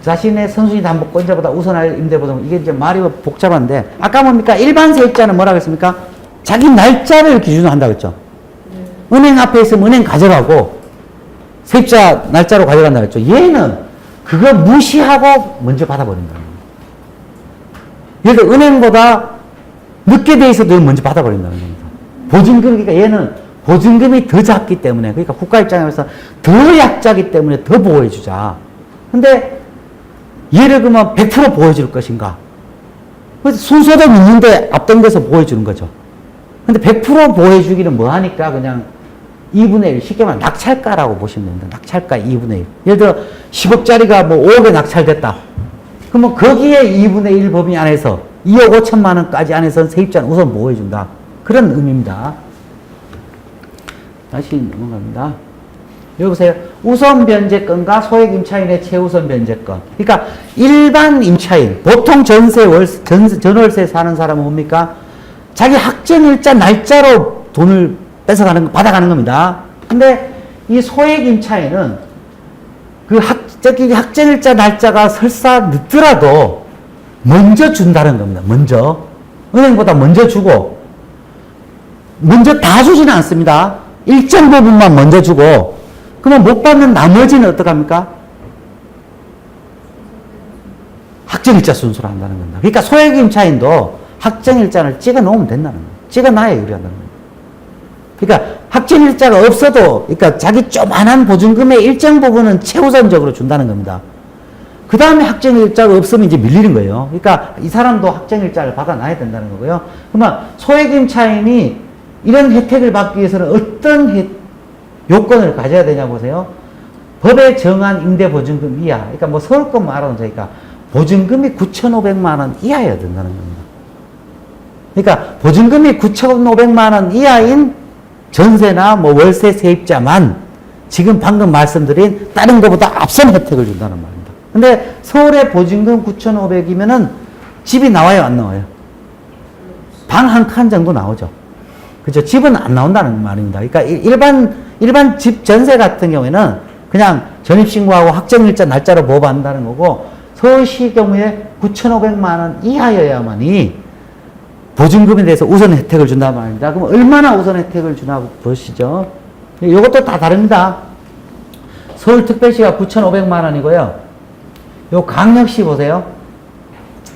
자신의 선순위 담보권자보다 우선할 임대보증. 이게 이제 말이 복잡한데 아까 뭡니까? 일반 세입자는 뭐라고 했습니까? 자기 날짜를 기준으로 한다고 했죠. 은행 앞에 있으면 은행 가져가고 세입자 날짜로 가져간다고 했죠. 얘는 그거 무시하고 먼저 받아버린다는 거예요. 예를 들어 은행보다 늦게 돼 있어도 먼저 받아버린다는 겁니다. 보증금, 그러니까 얘는 보증금이 더 작기 때문에, 그러니까 국가 입장에서 더 약자기 때문에 더 보호해주자. 근데 얘를 그러면 100% 보호해줄 것인가? 그래서 순서도 있는데 앞당겨서 보호해주는 거죠. 근데 100% 보호해주기는 뭐 하니까 그냥 2분의 1, 쉽게 말하면 낙찰가라고 보시면 됩니다. 낙찰가 2분의 1. 예를 들어 10억짜리가 뭐 5억에 낙찰됐다. 그러면 거기에 2분의 1 범위 안에서 2억 5천만 원까지 안에서 세입자는 우선 보호해준다. 그런 의미입니다. 다시 넘어갑니다. 여기 보세요. 우선 변제권과 소액 임차인의 최우선 변제권. 그러니까 일반 임차인, 보통 전월세 사는 사람은 뭡니까? 자기 확정일자 날짜로 돈을 받아가는 겁니다. 근데 이 소액 임차인은 그 확정일자 날짜가 설사 늦더라도 먼저 준다는 겁니다. 먼저. 은행보다 먼저 주고, 먼저 다 주지는 않습니다. 일정 부분만 먼저 주고, 그러면 못 받는 나머지는 어떡합니까? 확정일자 순서로 한다는 겁니다. 그러니까 소액 임차인도 확정일자를 찍어 놓으면 된다는 거예요. 찍어 놔야 유리하다는 거예요. 그러니까 확정일자가 없어도, 그러니까 자기 조만한 보증금의 일정 부분은 최우선적으로 준다는 겁니다. 그 다음에 확정일자가 없으면 이제 밀리는 거예요. 그러니까 이 사람도 확정일자를 받아놔야 된다는 거고요. 그러면 소액 임차인이 이런 혜택을 받기 위해서는 어떤 요건을 가져야 되냐 보세요. 법에 정한 임대보증금 이하, 그러니까 뭐 서울권만 알아놓으니까 보증금이 9,500만 원 이하여야 된다는 겁니다. 그러니까 보증금이 9,500만 원 이하인 전세나 뭐 월세 세입자만 지금 방금 말씀드린 다른 것보다 앞선 혜택을 준다는 말입니다. 근데 서울의 보증금 9,500이면은 집이 나와요, 안 나와요? 방 한 칸 정도 나오죠. 그죠? 집은 안 나온다는 말입니다. 그러니까 일반 집 전세 같은 경우에는 그냥 전입신고하고 확정일자 날짜로 보호받는다는 거고, 서울시 경우에 9,500만 원 이하여야만이 보증금에 대해서 우선 혜택을 준다는 말입니다. 그럼 얼마나 우선 혜택을 주나 보시죠. 이것도 다 다릅니다. 서울특별시가 9,500만 원이고요. 요 강력시 보세요.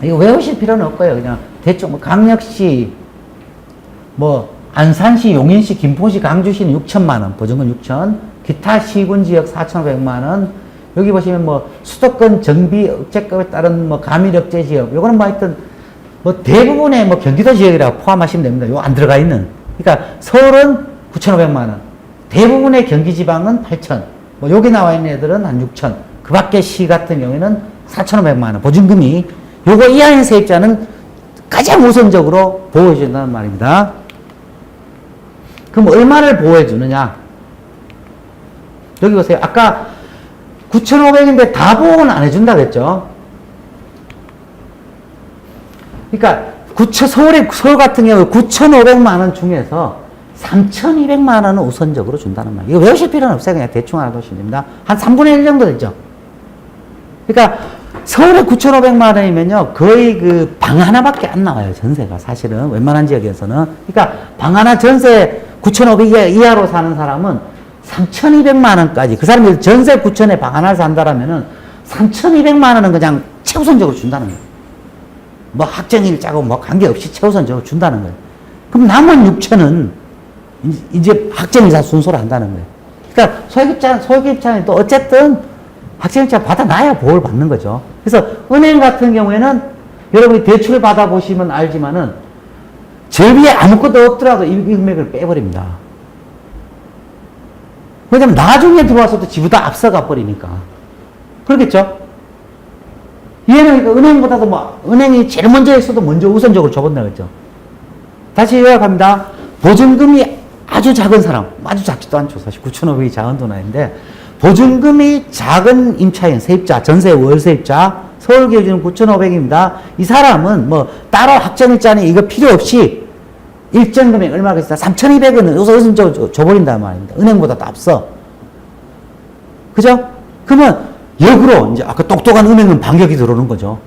이거 외우실 필요는 없고요. 그냥 대충 뭐 강력시, 뭐 안산시, 용인시, 김포시, 강주시는 6천만 원, 보증금 6천. 기타 시군 지역 4,500만 원, 여기 보시면 뭐 수도권 정비 억제법에 따른 뭐 가밀 억제 지역, 요거는 뭐 하여튼 뭐 대부분의 뭐 경기도 지역이라고 포함하시면 됩니다. 요 안 들어가 있는. 그러니까 서울은 9,500만 원, 대부분의 경기 지방은 8천, 뭐 여기 나와 있는 애들은 한 6천, 그 밖에 시 같은 경우에는 4,500만 원 보증금이 요거 이하의 세입자는 가장 우선적으로 보호해 준다는 말입니다. 그럼 얼마를 보호해 주느냐? 여기 보세요. 아까 9,500인데 다 보호는 안 해준다 그랬죠? 그러니까 서울 같은 경우 9,500만 원 중에서 3,200만 원은 우선적으로 준다는 말이에요. 이거 외우실 필요는 없어요. 그냥 대충 알아두시면 됩니다. 한 3분의 1 정도 되죠. 그러니까 서울에 9,500만 원이면요. 거의 그 방 하나밖에 안 나와요. 전세가 사실은 웬만한 지역에서는. 그러니까 방 하나 전세 9,500 이하로 사는 사람은 3,200만 원까지, 그 사람이 전세 9,000에 방 하나 산다라면은 3,200만 원은 그냥 최우선적으로 준다는 거예요. 뭐 학정일자고 뭐 관계없이 최우선적으로 준다는 거예요. 그럼 남은 6천은 이제 학정일자 순서로 한다는 거예요. 그러니까 소액입자는 또 어쨌든 학정일자 받아놔야 보호를 받는 거죠. 그래서 은행 같은 경우에는 여러분이 대출을 받아보시면 알지만은 저 위에 아무것도 없더라도 이 금액을 빼버립니다. 왜냐면 나중에 들어와서도 지보다 앞서가 버리니까. 그렇겠죠? 얘는 그러니까 은행보다도 뭐, 은행이 제일 먼저 했어도 먼저 우선적으로 줘본다 그랬죠. 다시 요약합니다. 보증금이 아주 작은 사람, 아주 작지도 않죠. 사실 9,500이 작은 돈 아닌데, 보증금이 작은 임차인, 세입자, 전세 월세입자, 서울 기준은 9,500입니다. 이 사람은 뭐, 따로 학정일자니 이거 필요 없이 일정 금액 얼마가 있다? 3,200원은 우선적으로 줘버린단 말입니다. 은행보다 더 앞서. 그죠? 그러면 역으로 이제 아까 똑똑한 은행은 반격이 들어오는 거죠.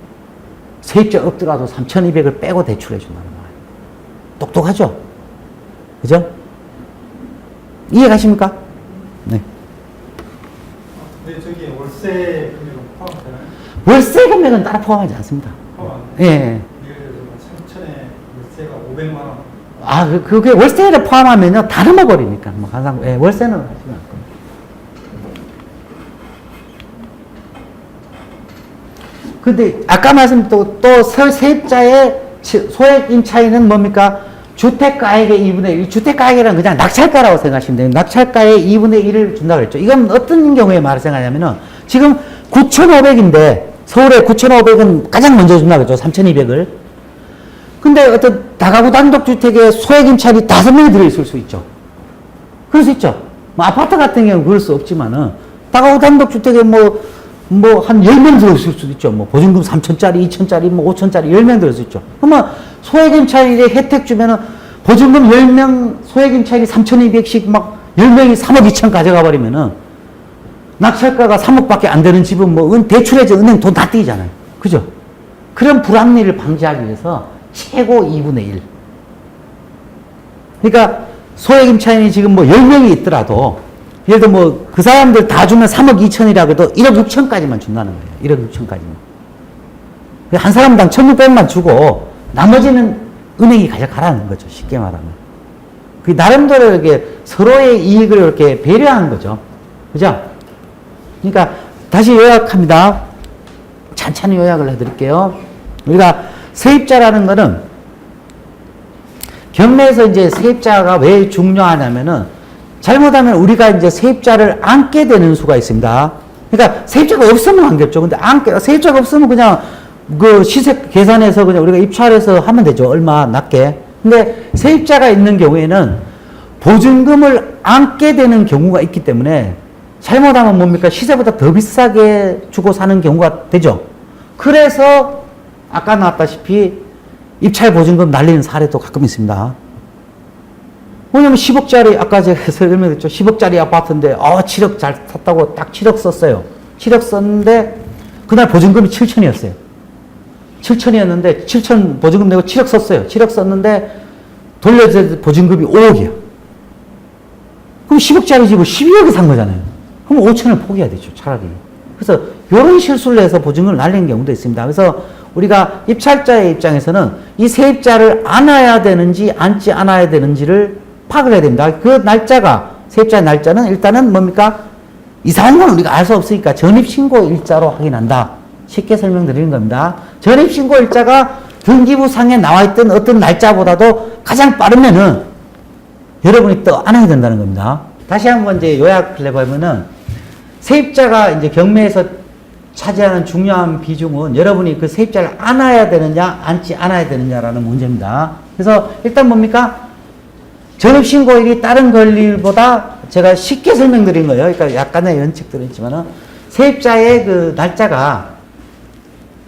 세입자 없더라도 3,200을 빼고 대출해 준다는 거예요. 똑똑하죠? 그죠? 이해 가십니까? 네. 근데 저기 월세 금액은 포함되나요? 월세 금액은 따로 포함하지 않습니다. 포함. 예. 예를 들어서 3천에 월세가 500만 원. 아, 그게 월세를 포함하면요, 다름아 버리니까. 뭐, 항상, 예, 월세는 하시면 안 돼요. 근데, 아까 말씀드린 또 세입자의 소액 임차인은 뭡니까? 주택가액의 2분의 1. 주택가액이란 그냥 낙찰가라고 생각하시면 돼요. 낙찰가의 2분의 1을 준다고 그랬죠. 이건 어떤 경우에 말을 생각하냐면은, 지금 9,500인데, 서울에 9,500은 가장 먼저 준다고 그랬죠. 3,200을. 근데 어떤 다가구 단독주택에 소액임차인이 5명이 들어있을 수 있죠. 그럴 수 있죠. 뭐 아파트 같은 경우는 그럴 수 없지만은, 다가구 단독주택에 한 10명 들어있을 수도 있죠. 뭐 보증금 3천짜리, 2천짜리, 뭐 5천짜리 10명 들어있을 수 있죠. 그러면 소액임차인에 혜택 주면은 보증금 10명, 소액임차인이 3,200씩 막 10명이 3억 2천 가져가 버리면은 낙찰가가 3억밖에 안 되는 집은 뭐 대출해서 은행 돈 다 떼이잖아요. 그죠? 그런 불합리를 방지하기 위해서 최고 2분의 1. 그러니까 소액임차인이 지금 뭐 10명이 있더라도 예를 들어 뭐 그 사람들 다 주면 3억 2천이라고 해도 1억 6천까지만 준다는 거예요. 1억 6천까지만. 한 사람당 1,600만 주고 나머지는 은행이 가져가라는 거죠. 쉽게 말하면. 그 나름대로 이렇게 서로의 이익을 이렇게 배려하는 거죠. 그죠? 그러니까 다시 요약합니다. 찬찬히 요약을 해드릴게요. 우리가 세입자라는 거는 경매에서 이제 세입자가 왜 중요하냐면은 잘못하면 우리가 이제 세입자를 안게 되는 수가 있습니다. 그러니까 세입자가 없으면 안겠죠. 근데 세입자가 없으면 그냥 그 시세 계산해서 그냥 우리가 입찰해서 하면 되죠. 얼마 낮게. 근데 세입자가 있는 경우에는 보증금을 안게 되는 경우가 있기 때문에 잘못하면 뭡니까? 시세보다 더 비싸게 주고 사는 경우가 되죠. 그래서 아까 나왔다시피 입찰 보증금 날리는 사례도 가끔 있습니다. 왜냐면 10억짜리, 아까 제가 설명했죠. 10억짜리 아파트인데, 7억 잘 샀다고 딱 7억 썼어요. 7억 썼는데, 그날 보증금이 7천이었어요. 7천이었는데, 7천 보증금 내고 7억 썼어요. 7억 썼는데, 돌려줄 보증금이 5억이야. 그럼 10억짜리 집을 12억에 산 거잖아요. 그럼 5천을 포기해야 되죠, 차라리. 그래서, 이런 실수를 해서 보증금을 날리는 경우도 있습니다. 그래서, 우리가 입찰자의 입장에서는 이 세입자를 안아야 되는지, 안지 않아야 되는지를 파악을 해야 됩니다. 그 날짜가, 세입자의 날짜는 일단은 뭡니까? 이상한 건 우리가 알 수 없으니까 전입신고 일자로 확인한다. 쉽게 설명드리는 겁니다. 전입신고 일자가 등기부상에 나와 있던 어떤 날짜보다도 가장 빠르면은 여러분이 또 안 하게 된다는 겁니다. 다시 한번 이제 요약을 해보면은 세입자가 이제 경매에서 차지하는 중요한 비중은 여러분이 그 세입자를 안아야 되느냐, 안지 않아야 되느냐라는 문제입니다. 그래서 일단 뭡니까? 전입신고일이 다른 권리일보다 제가 쉽게 설명드린 거예요. 그러니까 약간의 연측들은 있지만은 세입자의 그 날짜가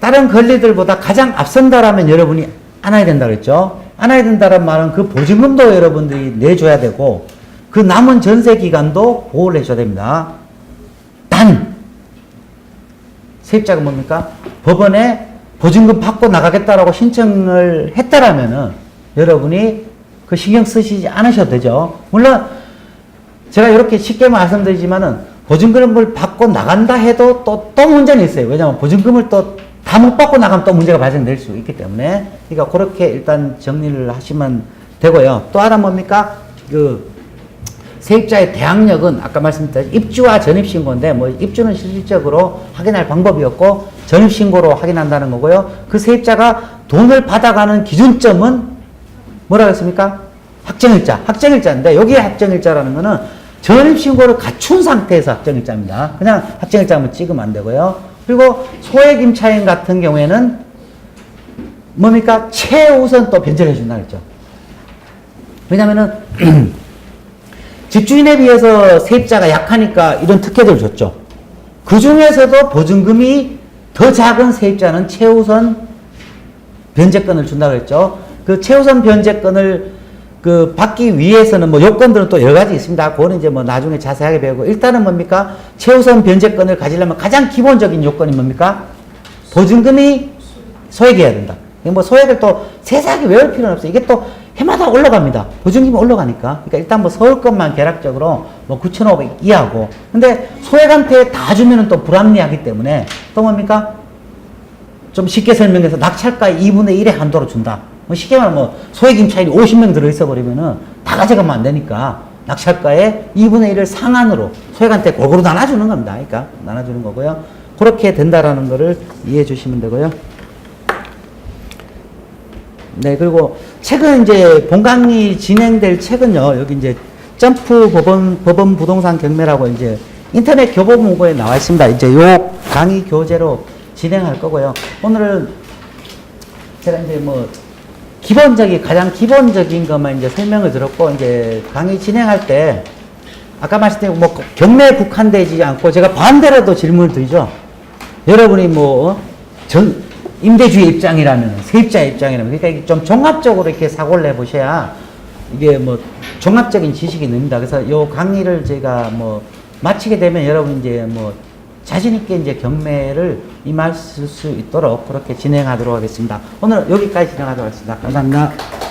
다른 권리들보다 가장 앞선다라면 여러분이 안아야 된다 그랬죠. 안아야 된다는 말은 그 보증금도 여러분들이 내줘야 되고 그 남은 전세 기간도 보호를 해줘야 됩니다. 단 세입자가 뭡니까? 법원에 보증금 받고 나가겠다라고 신청을 했다라면은 여러분이 그 신경 쓰시지 않으셔도 되죠. 물론 제가 이렇게 쉽게 말씀드리지만은 보증금을 받고 나간다 해도 또 문제는 있어요. 왜냐하면 보증금을 또 다 못 받고 나가면 또 문제가 발생될 수 있기 때문에 그러니까 그렇게 일단 정리를 하시면 되고요. 또 하나 뭡니까? 그 세입자의 대항력은 아까 말씀드린 입주와 전입신고인데 뭐 입주는 실질적으로 확인할 방법이었고 전입신고로 확인한다는 거고요. 그 세입자가 돈을 받아가는 기준점은 뭐라고 했습니까? 확정일자. 확정일자인데 여기에 확정일자라는 거는 전입신고를 갖춘 상태에서 확정일자입니다. 그냥 확정일자만 찍으면 안 되고요. 그리고 소액임차인 같은 경우에는 뭡니까? 최우선 또 변제를 해준다 그랬죠. 왜냐면은 집주인에 비해서 세입자가 약하니까 이런 특혜들을 줬죠. 그 중에서도 보증금이 더 작은 세입자는 최우선 변제권을 준다고 했죠. 그 최우선 변제권을 그 받기 위해서는 뭐 요건들은 또 여러 가지 있습니다. 그거는 이제 뭐 나중에 자세하게 배우고 일단은 뭡니까? 최우선 변제권을 가지려면 가장 기본적인 요건이 뭡니까? 보증금이 소액이어야 된다. 뭐 소액을 또 세세하게 외울 필요는 없어요. 이게 또 해마다 올라갑니다. 보증금이 올라가니까. 그러니까 일단 뭐 서울권만 계략적으로 뭐 9,500 이하고. 근데 소액한테 다 주면은 또 불합리하기 때문에 또 뭡니까? 좀 쉽게 설명해서 낙찰가의 2분의 1의 한도로 준다. 뭐 쉽게 말하면 뭐 소액임차인이 50명 들어있어 버리면은 다 가져가면 안 되니까 낙찰가의 2분의 1을 상한으로 소액한테 골고루 나눠주는 겁니다. 그러니까 나눠주는 거고요. 그렇게 된다라는 거를 이해해 주시면 되고요. 네, 그리고 최근 이제 본강의 진행될 책은요, 여기 이제 점프 법원 부동산 경매라고 이제 인터넷 교보문고에 나와 있습니다. 이제 요 강의 교재로 진행할 거고요. 오늘은 제가 이제 뭐 가장 기본적인 것만 이제 설명을 드렸고, 이제 강의 진행할 때 아까 말씀드린 뭐 경매에 국한되지 않고 제가 반대로도 질문을 드리죠. 여러분이 뭐 임대주의 입장이라면, 세입자의 입장이라면, 그러니까 이게 좀 종합적으로 이렇게 사고를 해보셔야 이게 뭐 종합적인 지식이 늡니다. 그래서 요 강의를 제가 뭐 마치게 되면 여러분 이제 뭐 자신있게 이제 경매를 임할 수 있도록 그렇게 진행하도록 하겠습니다. 오늘 여기까지 진행하도록 하겠습니다. 감사합니다.